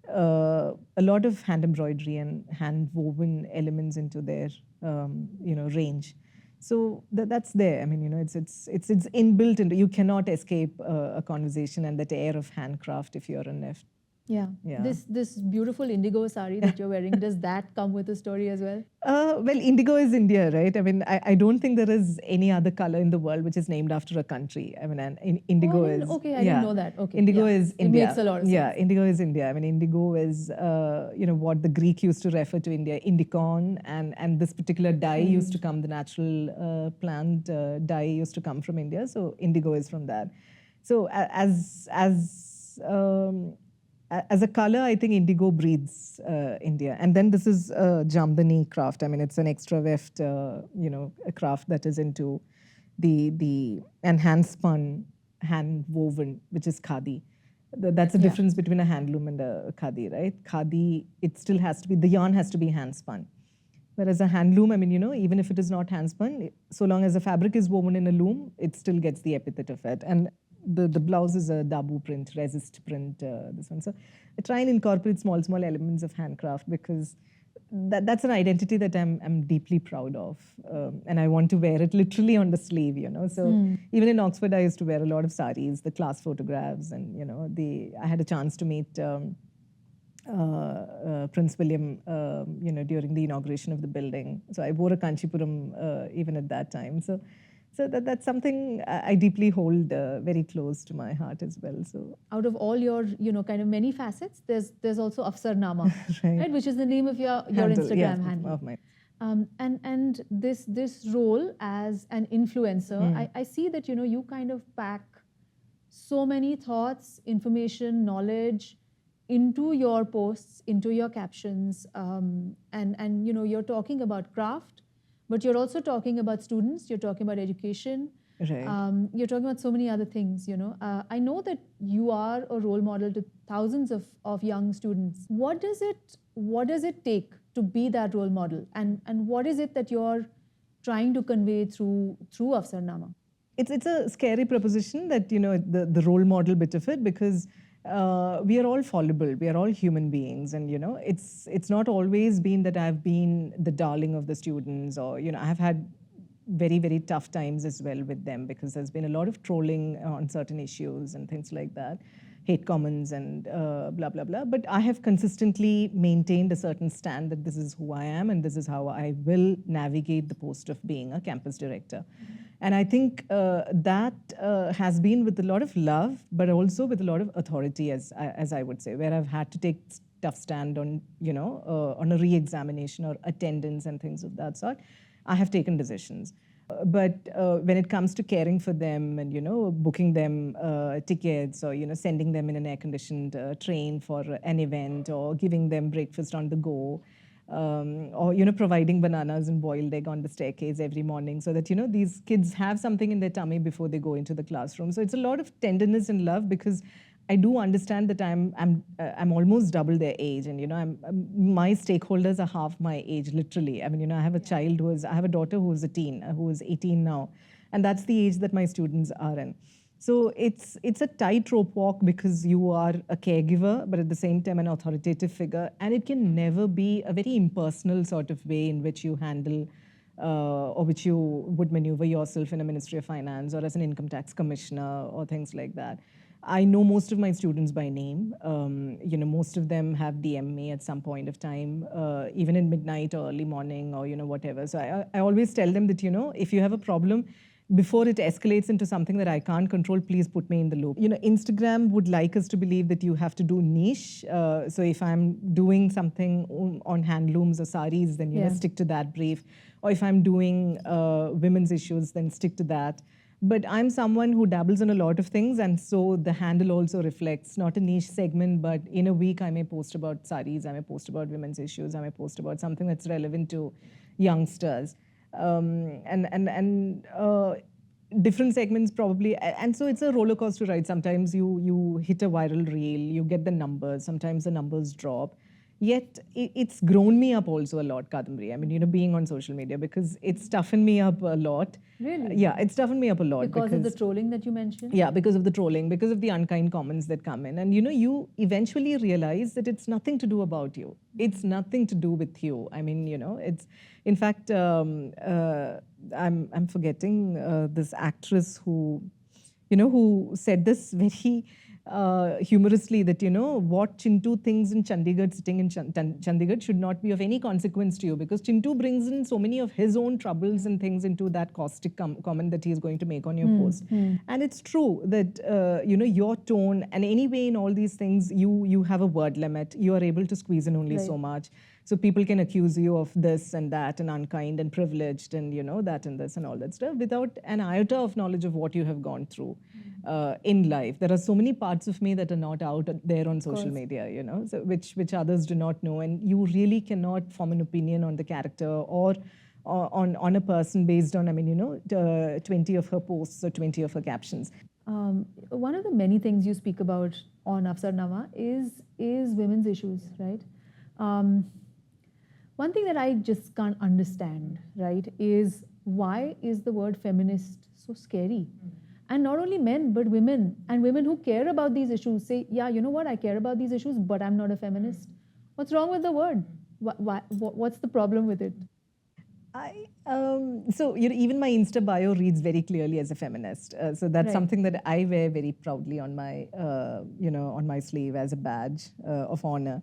S1: a lot of hand embroidery and hand woven elements into their, range. So that's there. I mean, it's inbuilt into, you cannot escape a conversation and that air of handcraft if you're a NIFT.
S2: Yeah. This beautiful indigo sari that you're wearing, does that come with a story as well?
S1: Well, indigo is India, right? I mean, I don't think there is any other color in the world which is named after a country. I mean, and indigo is...
S2: Okay, I didn't know that. Okay.
S1: Indigo is India.
S2: It makes a lot of sense.
S1: Yeah, indigo is India. I mean, indigo is, what the Greek used to refer to India, indicon, and this particular dye used to come, the natural plant dye used to come from India. So indigo is from that. So as a color, I think indigo breathes India. And then this is Jamdani craft. I mean, it's an extra weft, a craft that is into and hand-spun, hand-woven, which is khadi. That's the difference between a handloom and a khadi, right? Khadi, it still has to be, the yarn has to be hand-spun. Whereas a handloom, I mean, even if it is not hand-spun, so long as the fabric is woven in a loom, it still gets the epithet of it. And the blouse is a dabu print, resist print, this one. So I try and incorporate small elements of handcraft because that's an identity that I'm deeply proud of, and I want to wear it literally on the sleeve. So even in Oxford, I used to wear a lot of saris, the class photographs, and I had a chance to meet Prince William, during the inauguration of the building. So I wore a Kanchipuram even at that time. So that's something I deeply hold very close to my heart as well. So
S2: out of all your, kind of many facets, there's also Afsarnama, right? Which is the name of your Instagram handle.
S1: Of mine.
S2: And this role as an influencer, I see that you kind of pack so many thoughts, information, knowledge into your posts, into your captions, and you're talking about craft, but you're also talking about students, you're talking about education,
S1: right.
S2: you're talking about so many other things. I know that you are a role model to thousands of young students. What does it take to be that role model, and what is it that you're trying to convey through Afsarnama?
S1: It's a scary proposition that the role model bit of it, because we are all fallible, we are all human beings, and it's not always been that I've been the darling of the students, or I have had very, very tough times as well with them, because there's been a lot of trolling on certain issues and things like that, hate comments and blah blah blah. But I have consistently maintained a certain stand that this is who I am and this is how I will navigate the post of being a campus director. And I think that has been with a lot of love, but also with a lot of authority, as I would say, where I've had to take tough stand on, on a re-examination or attendance and things of that sort. I have taken decisions. But when it comes to caring for them and, booking them tickets, or, sending them in an air-conditioned train for an event, or giving them breakfast on the go, or providing bananas and boiled egg on the staircase every morning, so that these kids have something in their tummy before they go into the classroom. So it's a lot of tenderness and love, because I do understand that I'm almost double their age, and my stakeholders are half my age, literally. I mean, I have a daughter who is a teen, who is 18 now, and that's the age that my students are in. So it's a tightrope walk, because you are a caregiver, but at the same time an authoritative figure, and it can never be a very impersonal sort of way in which you handle or which you would maneuver yourself in a Ministry of Finance or as an income tax commissioner or things like that. I know most of my students by name. Most of them have DM'd me at some point of time, even in midnight or early morning, or whatever. So I always tell them that if you have a problem, before it escalates into something that I can't control, please put me in the loop. Instagram would like us to believe that you have to do niche. So if I'm doing something on handlooms or saris, then stick to that brief. Or if I'm doing women's issues, then stick to that. But I'm someone who dabbles in a lot of things, and so the handle also reflects not a niche segment, but in a week I may post about saris, I may post about women's issues, I may post about something that's relevant to youngsters, and different segments probably. And so it's a roller coaster ride. Sometimes you hit a viral reel, you get the numbers, sometimes the numbers drop. Yet it's grown me up also a lot, Kadambari. I mean, being on social media, because it's toughened me up a lot.
S2: Really?
S1: Yeah, it's toughened me up a lot.
S2: Because of the trolling that you mentioned?
S1: Yeah, because of the trolling, because of the unkind comments that come in. And, you eventually realize that it's nothing to do about you. It's nothing to do with you. I mean, it's, in fact, I'm forgetting this actress who said this very humorously, that what Chintu thinks in Chandigarh, sitting in Chandigarh, should not be of any consequence to you, because Chintu brings in so many of his own troubles and things into that caustic comment that he is going to make on your post. And it's true that your tone, and anyway in all these things, you have a word limit. You are able to squeeze in only so much. So people can accuse you of this and that and unkind and privileged and that and this and all that stuff, without an iota of knowledge of what you have gone through in life. There are so many parts of me that are not out there on social media, so which others do not know, and you really cannot form an opinion on the character or on a person based on 20 of her posts or 20 of her captions.
S2: One of the many things you speak about on Afsarnama is women's issues, right? One thing that I just can't understand, right, is why is the word feminist so scary? And not only men, but women, and women who care about these issues say, yeah, you know what, I care about these issues, but I'm not a feminist. What's wrong with the word? What's the problem with it?
S1: So even my Insta bio reads very clearly as a feminist. So that's
S2: Right.
S1: something that I wear very proudly on my, on my sleeve as a badge of honor.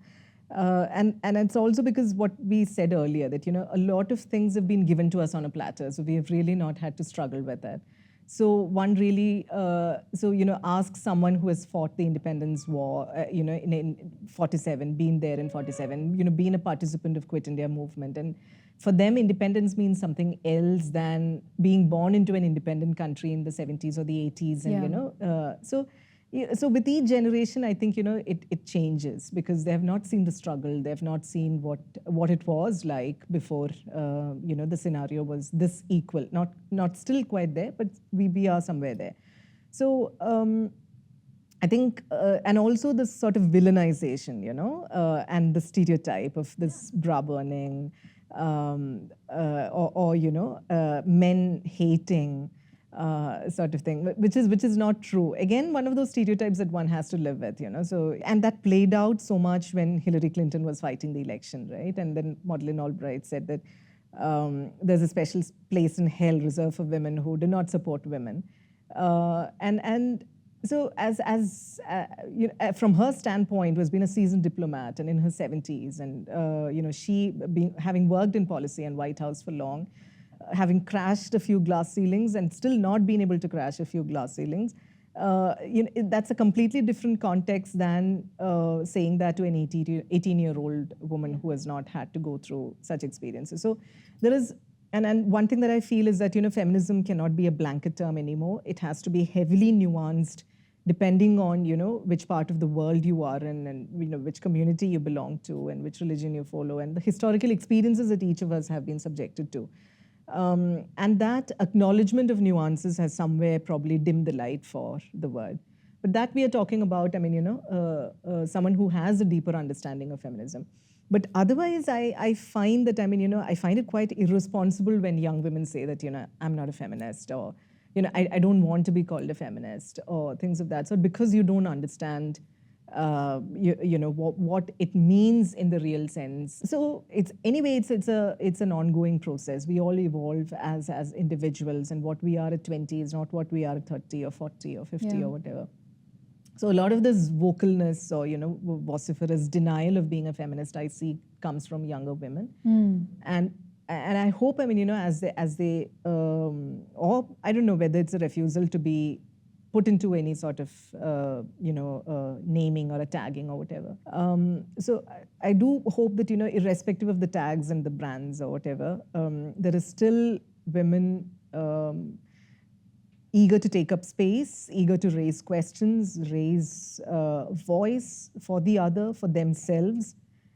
S1: And it's also because what we said earlier, that a lot of things have been given to us on a platter, so we have really not had to struggle with it. So one really, ask someone who has fought the independence war, in 47, been there in 47, been a participant of Quit India movement, and for them, independence means something else than being born into an independent country in the 70s or the 80s, and so with each generation, I think it changes, because they have not seen the struggle, they have not seen what it was like before. The scenario was this equal, not still quite there, but we are somewhere there. So I think, and also this sort of villainization, and the stereotype of this bra burning, or men hating. Sort of thing, which is not true. Again, one of those stereotypes that one has to live with, So, and that played out so much when Hillary Clinton was fighting the election, right? And then Madeleine Albright said that there's a special place in hell reserved for women who do not support women, and so from her standpoint, was being a seasoned diplomat and in her 70s, and she having worked in policy and White House for long, having crashed a few glass ceilings and still not been able to crash a few glass ceilings, that's a completely different context than saying that to an 18-year-old woman who has not had to go through such experiences. So there is, and one thing that I feel is that feminism cannot be a blanket term anymore. It has to be heavily nuanced, depending on which part of the world you are in, and which community you belong to, and which religion you follow, and the historical experiences that each of us have been subjected to. And that acknowledgement of nuances has somewhere probably dimmed the light for the word. But that we are talking about, someone who has a deeper understanding of feminism. But otherwise, I find that, I find it quite irresponsible when young women say that, I'm not a feminist, or, I don't want to be called a feminist, or things of that sort, because you don't understand what it means in the real sense. So it's an ongoing process. We all evolve as individuals, and what we are at 20 is not what we are at 30 or 40 or 50 or whatever. So a lot of this vocalness or vociferous denial of being a feminist, I see, comes from younger women. And I hope, as they or I don't know whether it's a refusal to be put into any sort of naming or a tagging or whatever. So I do hope that irrespective of the tags and the brands or whatever, there is still women eager to take up space, eager to raise questions, raise voice for the other, for themselves.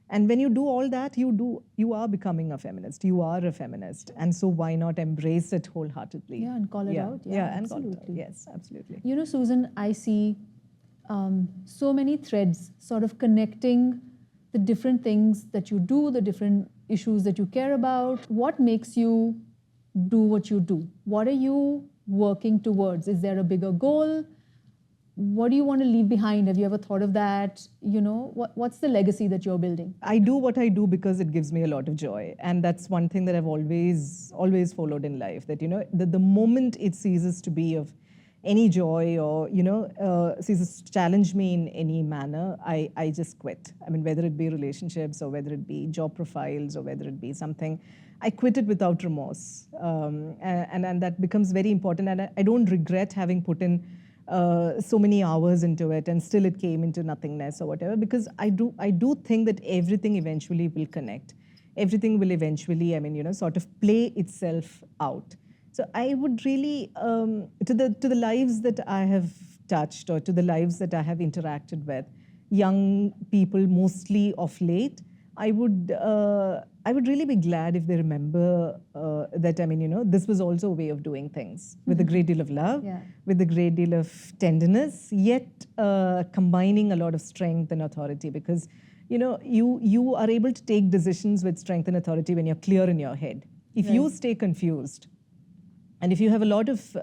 S1: And when you do all that, you are becoming a feminist. You are a feminist. And so why not embrace it wholeheartedly?
S2: Yeah, and call it out.
S1: Yeah,
S2: absolutely.
S1: And call it out. Yes, absolutely.
S2: Susan, I see so many threads sort of connecting the different things that you do, the different issues that you care about. What makes you do what you do? What are you working towards? Is there a bigger goal? What do you want to leave behind? Have you ever thought of that? What's the legacy that you're building?
S1: I do what I do because it gives me a lot of joy. And that's one thing that I've always followed in life, that, the moment it ceases to be of any joy or, ceases to challenge me in any manner, I just quit. Whether it be relationships or whether it be job profiles or whether it be something, I quit it without remorse. And that becomes very important. And I don't regret having put in so many hours into it and still it came into nothingness or whatever, because I do think that everything eventually will connect. Everything will eventually, sort of play itself out. So I would really, to the lives that I have touched or to the lives that I have interacted with, young people mostly of late, I would really be glad if they remember that, this was also a way of doing things with a great deal of love, with a great deal of tenderness, yet combining a lot of strength and authority, because, you are able to take decisions with strength and authority when you're clear in your head. If you stay confused, and if you have a lot of,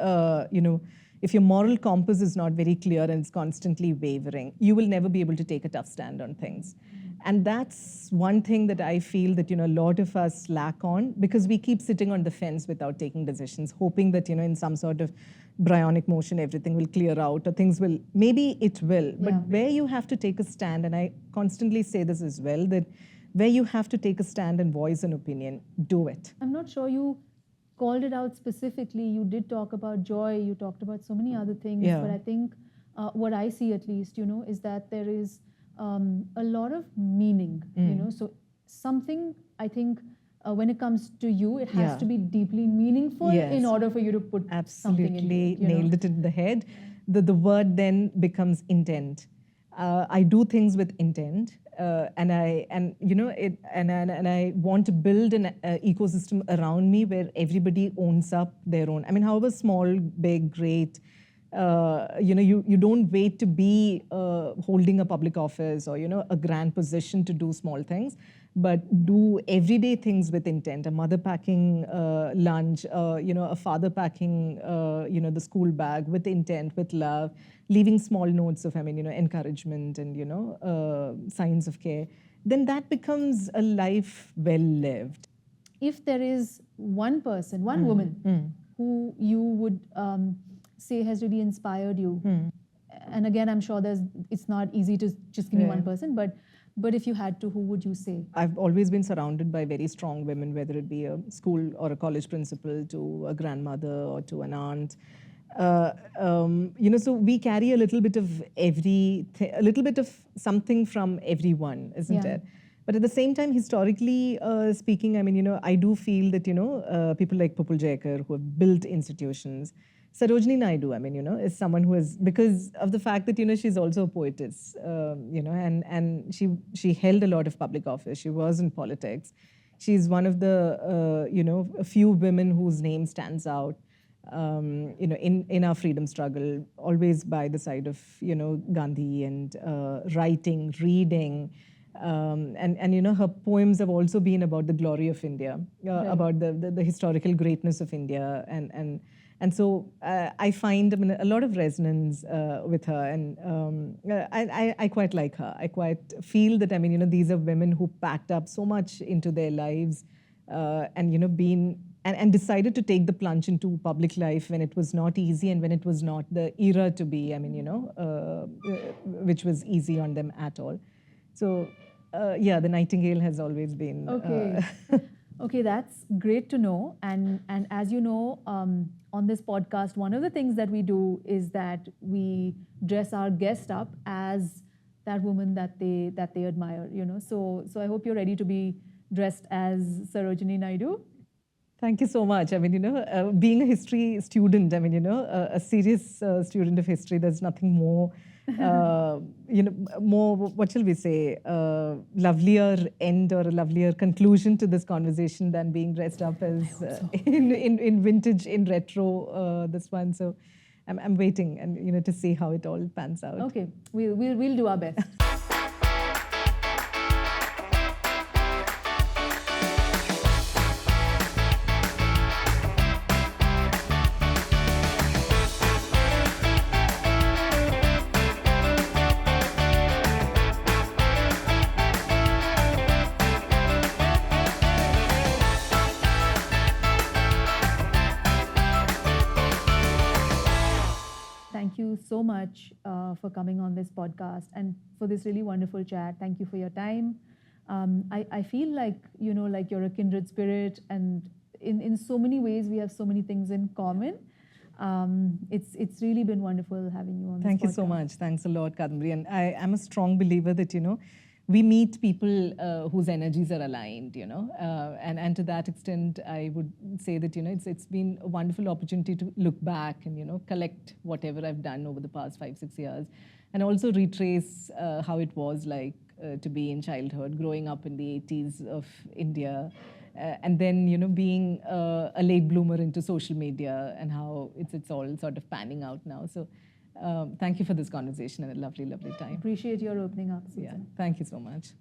S1: if your moral compass is not very clear and it's constantly wavering, you will never be able to take a tough stand on things. And that's one thing that I feel that, a lot of us lack on, because we keep sitting on the fence without taking decisions, hoping that, in some sort of bionic motion, everything will clear out, or things will, maybe it will. But where you have to take a stand, and I constantly say this as well, that where you have to take a stand and voice an opinion, do it.
S2: I'm not sure you called it out specifically. You did talk about joy, you talked about so many other things, but I think what I see at least, is that there is a lot of meaning, so something, I think, when it comes to you, it has to be deeply meaningful in order for you to put something into it.
S1: Nailed it in the head. The word then becomes intent. I do things with intent, and I want to build an ecosystem around me where everybody owns up their own. I mean, however small, big, great. You don't wait to be holding a public office or a grand position to do small things, but do everyday things with intent. A mother packing lunch, a father packing the school bag with intent, with love, leaving small notes of encouragement and signs of care. Then that becomes a life well lived.
S2: If there is one person, one woman who you would say has really inspired you, and again, I'm sure it's not easy to just give me one person, but if you had to, who would you say?
S1: I've always been surrounded by very strong women, whether it be a school or a college principal, to a grandmother or to an aunt. So we carry a little bit of a little bit of something from everyone, isn't it? But at the same time, historically speaking, I do feel that, people like Popul Jayakar, who have built institutions. Sarojini Naidu, is someone who is, because of the fact that, she's also a poetess, and she held a lot of public office. She was in politics. She's one of the, a few women whose name stands out, in our freedom struggle, always by the side of, Gandhi, and writing, reading. And her poems have also been about the glory of India, about the historical greatness of India, and so I find a lot of resonance with her, and I quite like her. I quite feel that these are women who packed up so much into their lives, and been and decided to take the plunge into public life when it was not easy and when it was not the era to be. Which was easy on them at all. So, the Nightingale has always been.
S2: Okay. Okay, that's great to know. And as you know, on this podcast, one of the things that we do is that we dress our guest up as that woman that they admire. So I hope you're ready to be dressed as Sarojini Naidu.
S1: Thank you so much. Being a history student, a serious student of history, there's nothing more, more, what shall we say, lovelier end or a lovelier conclusion to this conversation than being dressed up as in vintage, in retro, this one. So I'm waiting and, to see how it all pans out.
S2: Okay, we'll do our best. Thank you so much for coming on this podcast and for this really wonderful chat. Thank you for your time. I feel like, like you're a kindred spirit, and in so many ways we have so many things in common. It's really been wonderful having you on this podcast.
S1: Thank you so much. Thanks a lot, Kadambari. And I am a strong believer that, we meet people whose energies are aligned, and to that extent, I would say that, it's been a wonderful opportunity to look back and, collect whatever I've done over the past 5-6 years, and also retrace how it was like to be in childhood, growing up in the 80s of India, and then, being a late bloomer into social media and how it's all sort of panning out now. So thank you for this conversation and a lovely, lovely time.
S2: Appreciate your opening up, Susan.
S1: Yeah, thank you so much.